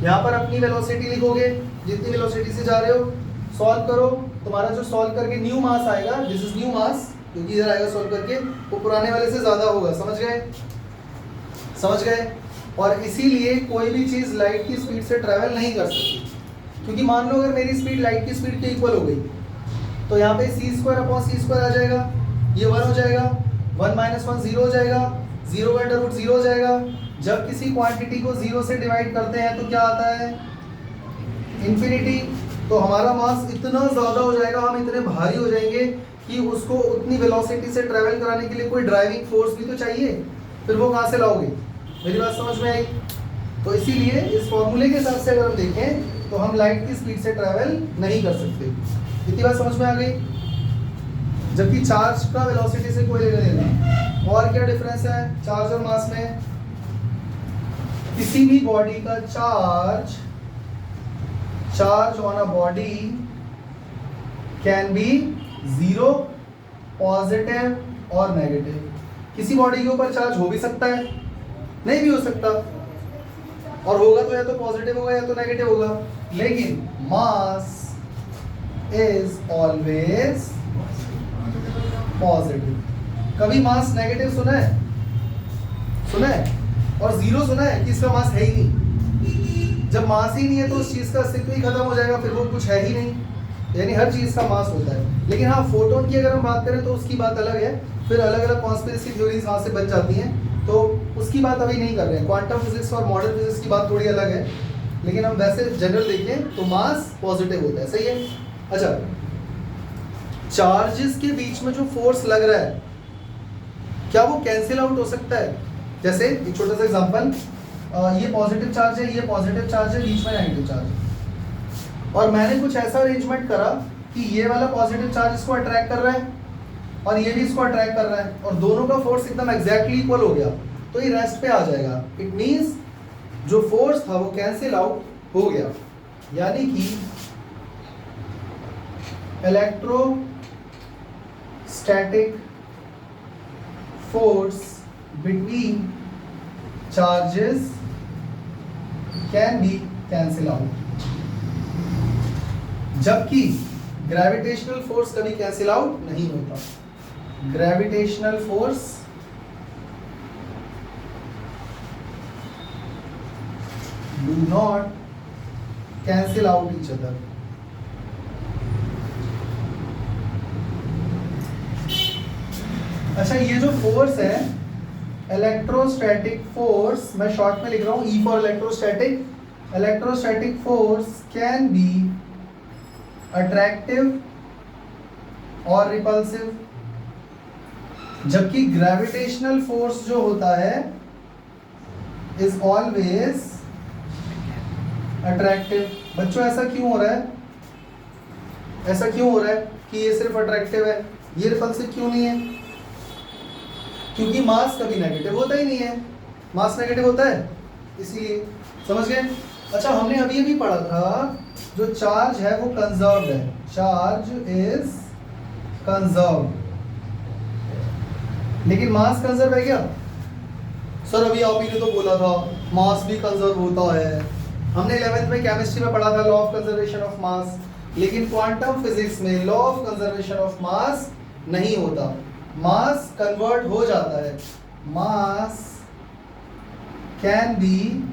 यहाँ पर अपनी वेलोसिटी लिखोगे जितनी वेलोसिटी से जा रहे हो। सॉल्व करो, तुम्हारा जो सॉल्व करके न्यू मास आएगा, दिस इज न्यू मास, क्योंकि इधर आएगा सॉल्व करके, वो पुराने वाले से ज़्यादा होगा। समझ गए? समझ गए? और इसीलिए कोई भी चीज़ लाइट की स्पीड से ट्रैवल नहीं कर सकती, क्योंकि मान लो अगर मेरी स्पीड लाइट की स्पीड के इक्वल हो गई तो यहाँ पे c²/c² आ जाएगा, ये 1 हो जाएगा, 1 - 1 0 हो जाएगा, 0 का अंडर रूट 0 हो जाएगा। जब किसी क्वांटिटी को 0 से डिवाइड करते हैं तो क्या आता है? इन्फिनिटी। तो हमारा मास इतना ज़्यादा हो जाएगा, हम इतने भारी हो जाएंगे कि उसको उतनी वेलोसिटी से ट्रैवल कराने के लिए कोई ड्राइविंग फोर्स भी तो चाहिए, फिर वो कहाँ से लाओगे? मेरी बात समझ में आई? तो इसीलिए इस फॉर्मूले के हिसाब से अगर हम देखें तो हम लाइट की स्पीड से ट्रैवल नहीं कर सकते। इतनी बात समझ में आ गई? जबकि चार्ज का वेलोसिटी से कोई लेना देना। और क्या डिफरेंस है चार्ज और मास में? किसी भी बॉडी का charge on a body can be 0, positive और नेगेटिव। किसी बॉडी के ऊपर चार्ज हो भी सकता है, नहीं भी हो सकता, और होगा तो या तो पॉजिटिव होगा या तो नेगेटिव होगा। लेकिन मास इज ऑलवेज पॉजिटिव। कभी मास नेगेटिव सुना है? सुना है? और 0 सुना है कि इसका मास है ही नहीं? जब मास ही नहीं है तो उस चीज़ का अस्तित्व ही खत्म हो जाएगा, फिर वो कुछ है ही नहीं। यानी हर चीज़ का मास होता है। लेकिन हाँ, फोटोन की अगर हम बात करें तो उसकी बात अलग है, फिर अलग अलग कॉन्स्पिरेसी थ्योरीज वहाँ से बन जाती हैं, तो उसकी बात अभी नहीं कर रहे हैं। क्वांटम फिजिक्स और मॉडर्न फिजिक्स की बात थोड़ी अलग है, लेकिन हम वैसे जनरल देखें तो मास पॉजिटिव होता है। सही है? अच्छा, चार्जेस के बीच में जो फोर्स लग रहा है क्या वो कैंसिल आउट हो सकता है? जैसे एक छोटा सा एग्जांपल, ये पॉजिटिव चार्ज है, ये पॉजिटिव चार्ज है, बीच में नेगेटिव चार्ज है, और मैंने कुछ ऐसा अरेंजमेंट करा कि ये वाला पॉजिटिव चार्ज इसको अट्रैक्ट कर रहा है और ये भी इसको अट्रैक्ट कर रहा है, और दोनों का फोर्स एकदम एग्जैक्टली इक्वल हो गया, तो ये रेस्ट पे आ जाएगा। इट मीन्स जो फोर्स था वो कैंसिल आउट हो गया। यानी कि electrostatic force between charges can B cancel out, जबकि ग्रेविटेशनल फोर्स कभी कैंसिल आउट नहीं होता। Gravitational force do not cancel out each other. अच्छा, ये जो फोर्स है इलेक्ट्रोस्टैटिक फोर्स, मैं शॉर्ट में लिख रहा हूँ E for electrostatic. Electrostatic force can be attractive और रिपल्सिव। जबकि ग्रेविटेशनल फोर्स जो होता है इज ऑलवेज अट्रैक्टिव। बच्चों ऐसा क्यों हो रहा है, ऐसा क्यों हो रहा है कि ये सिर्फ अट्रैक्टिव है, ये रिपल्सिव क्यों नहीं है? क्योंकि मास कभी नेगेटिव होता ही नहीं है, मास नेगेटिव होता है इसीलिए। समझ गए? अच्छा, हमने अभी अभी पढ़ा था जो चार्ज है वो कंजर्व्ड है, चार्ज इज कंजर्व्ड, लेकिन मास कंजर्व है क्या? सर अभी आप ही ने तो बोला था मास भी कंजर्व होता है। हमने 11th में केमिस्ट्री में पढ़ा था law of conservation of mass, लेकिन क्वांटम फिजिक्स में law of conservation of mass नहीं होता, मास कन्वर्ट हो जाता है। Mass can be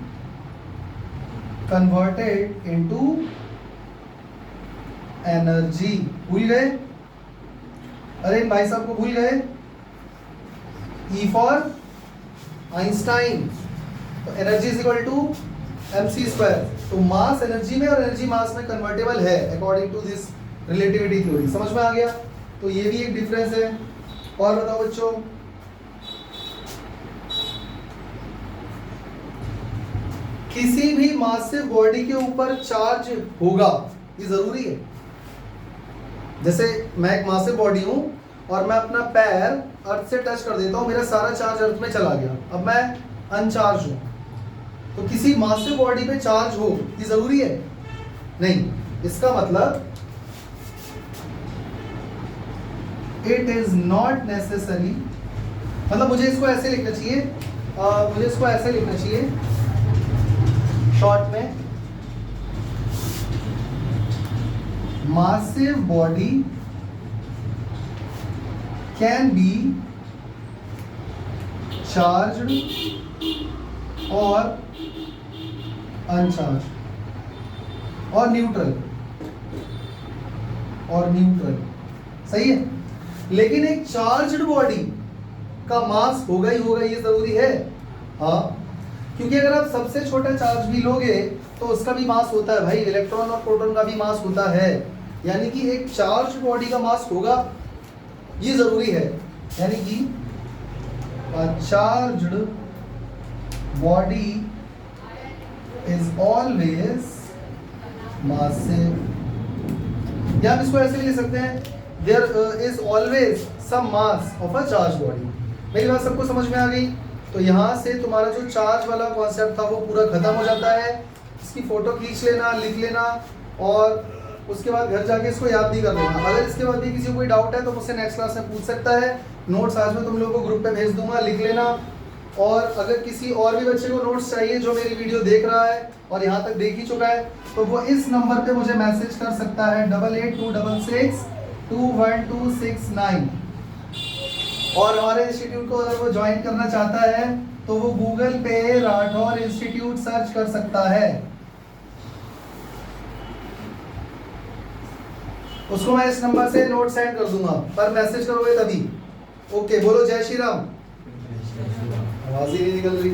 converted into energy. भूल गए? अरे भाई साहब को भूल गए? E फॉर आइंस्टाइन, तो energy is equal to mc square. तो मास एनर्जी में और एनर्जी मास में कन्वर्टेबल है according to this relativity theory. समझ में आ गया? तो ये भी एक डिफरेंस है। और बताओ बच्चों, किसी भी मासिव बॉडी के ऊपर चार्ज होगा, ये जरूरी है। जैसे मैं एक मासिव बॉडी हूं और मैं अपना पैर अर्थ से टच कर देता हूं, मेरा सारा चार्ज अर्थ में चला गया, अब मैं अनचार्ज हूं। तो किसी मासिव बॉडी पे चार्ज हो ये जरूरी है? नहीं। इसका मतलब इट इज नॉट नेसेसरी, मतलब मुझे इसको ऐसे लिखना चाहिए, मुझे इसको ऐसे लिखना चाहिए शॉर्ट में, massive body can be charged or uncharged और न्यूट्रल, और न्यूट्रल। सही है? लेकिन एक चार्ज्ड बॉडी का मास होगा ही होगा, ये जरूरी है। हाँ, क्योंकि अगर आप सबसे छोटा चार्ज भी लोगे तो उसका भी मास होता है भाई, इलेक्ट्रॉन और प्रोटॉन का भी मास होता है, यानी कि एक चार्ज बॉडी का मास होगा, ये जरूरी है। यानी कि charged body is always massive, या हम इसको ऐसे भी लिख सकते हैं, there is always some mass of a charge body. मेरी बात सबको समझ में आ गई? तो यहाँ से तुम्हारा जो चार्ज वाला कॉन्सेप्ट था वो पूरा खत्म हो जाता है। इसकी फोटो खींच लेना, लिख लेना, और उसके बाद घर जाके इसको याद भी कर लेना। अगर इसके बाद भी किसी को कोई डाउट है तो मुझसे नेक्स्ट क्लास में पूछ सकता है। नोट्स आज मैं तुम लोगों को ग्रुप पे भेज दूंगा, लिख लेना। और अगर किसी और भी बच्चे को नोट्स चाहिए जो मेरी वीडियो देख रहा है और यहाँ तक देख ही चुका है, तो वो इस नंबर पे मुझे मैसेज कर सकता है 8826621269। और हमारे इंस्टीट्यूट को अगर वो ज्वाइन करना चाहता है तो वो गूगल पे राठौर इंस्टीट्यूट सर्च कर सकता है। उसको मैं इस नंबर से नोट सेंड कर दूंगा, पर मैसेज करोगे तभी। ओके, बोलो जय श्री राम। आवाज ही नहीं निकल रही।